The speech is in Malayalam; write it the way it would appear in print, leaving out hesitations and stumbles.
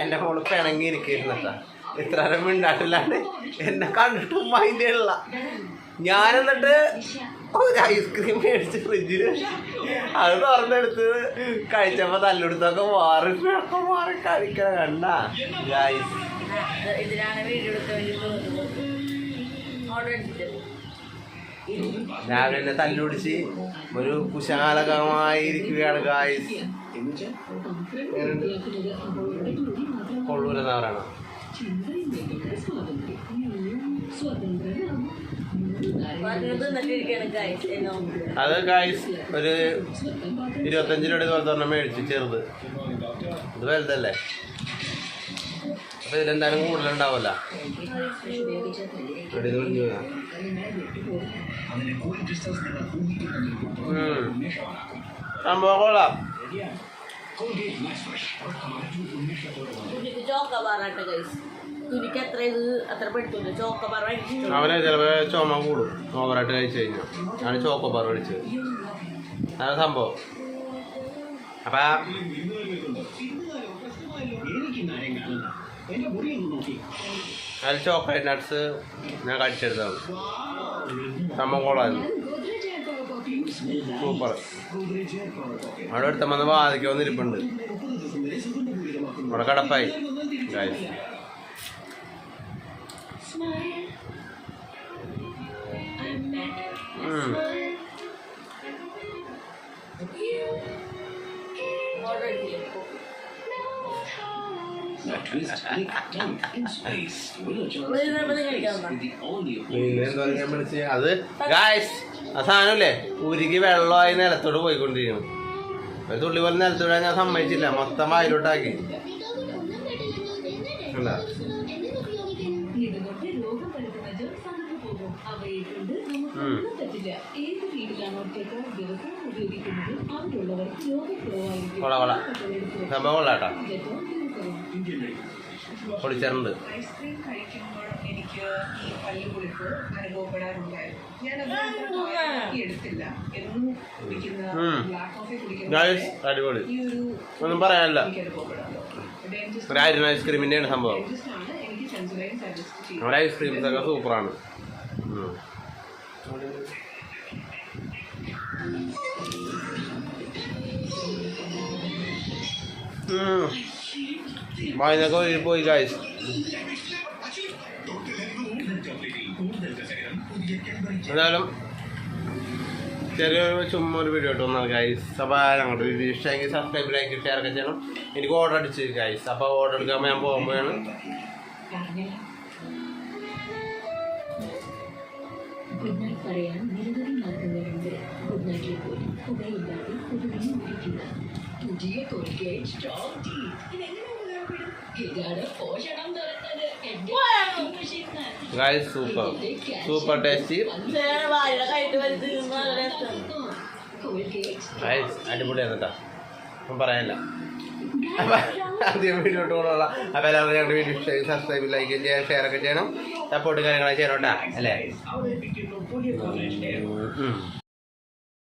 എന്റെ മോള് പിണങ്ങിയിരിക്കുന്നുട്ടാ. ഇത്ര നേരം മിണ്ടാട്ടില്ലാണ്ട് എന്നെ കണ്ടിട്ടും മൈൻഡുള്ള. ഞാനെന്നിട്ട് ഒരു ഐസ്ക്രീം മേടിച്ച് ഫ്രിഡ്ജില് അത് തുറന്നെടുത്ത് കഴിച്ചപ്പോ തല്ലെടുത്തൊക്കെ മാറി കഴിക്കണ കണ്ട. രാവിലെ തല്ലുപിടിച്ച് ഒരു കുശാലകമായിരിക്കുകയാണ് ഗായ്സ്. കൊള്ളൂരെന്നാ പറയണ അത് ഗായ്സ്. ഒരു 25 രൂപ പോലത്തെ ഒരെണ്ണം മേടിച്ചു ചെറുത്. ഇത് വലുതല്ലേ, അപ്പൊ ഇതിലെന്തായാലും കൂടുതലുണ്ടാവല്ല. സംഭവം കൊള്ളാം. അവനെ ചിലപ്പോ ചുമ കൂടും ഓവറായിട്ട് കഴിച്ചു കഴിഞ്ഞാൽ. ആണ് ചോക്കോബാർ കഴിച്ചത്. അതാണ് സംഭവം. അപ്പൊ അതിൽ ചോക്ലേറ്റ് നട്ട്സ് ഞാൻ കടിച്ചെടുത്താണ്. സംഭവം കൊള്ളായിരുന്നു, സൂപ്പർ. അവിടെ അടുത്ത വന്ന് വാതിക്ക് വന്നിരിപ്പുണ്ട്. അവിടെ കടപ്പായി ഗായ്സ്. അത് ഗായ്സ് ആ സാധനല്ലേ ഉരുകി വെള്ളമായി നിലത്തോട് പോയിക്കൊണ്ടിരിക്കുന്നു. ഒരു തുള്ളി പോലെ നിലത്തോടെ ഞാൻ സമ്മതിച്ചില്ല, മൊത്തം വായിലോട്ടാക്കി. കൊള്ളാം സംഭവം കൊള്ളാട്ടാ. പൊളിച്ചിട്ടുണ്ട്. അടിപൊളി, ഒന്നും പറയാനില്ല. ഒരു 1000 ഐസ്ക്രീമിൻ്റെയാണ് സംഭവം. നമ്മുടെ ഐസ്ക്രീംസ് ഒക്കെ സൂപ്പറാണ്. വായനൊക്കെ പോയി ഗായ്സ്. എന്തായാലും ചെറിയൊരു ചുമ്മാ ഒരു വീഡിയോ ഇട്ട് വന്നാൽ ഗായ്സ്. അപ്പോൾ ഞങ്ങളുടെ വീഡിയോ ഇഷ്ടമെങ്കിൽ സബ്സ്ക്രൈബ് ലൈക്ക് ഷെയർ ഒക്കെ ചെയ്യണം. എനിക്ക് ഓർഡർ അടിച്ച് ഗായ്സ്. അപ്പോൾ ഓർഡർ എടുക്കാൻ ഞാൻ പോകുമ്പോഴാണ് ഗായ്സ്. സൂപ്പർ ടേസ്റ്റി ഗായ്സ്, അടിപൊളിയാണ് കേട്ടോ, ഒന്നും പറയാനില്ല. അപ്പം ആദ്യം വീഡിയോ ഇട്ട് കൊള്ളാം. അപ്പോൾ എല്ലാവരും ഞങ്ങളുടെ വീഡിയോ ഇഷ്ടമായി സബ്സ്ക്രൈബ് ലൈക്ക് ചെയ്യാൻ ഷെയർ ഒക്കെ ചെയ്യണം. സപ്പോർട്ട് കാര്യങ്ങളൊക്കെ ചെയ്യണം കേട്ടോ അല്ലേ.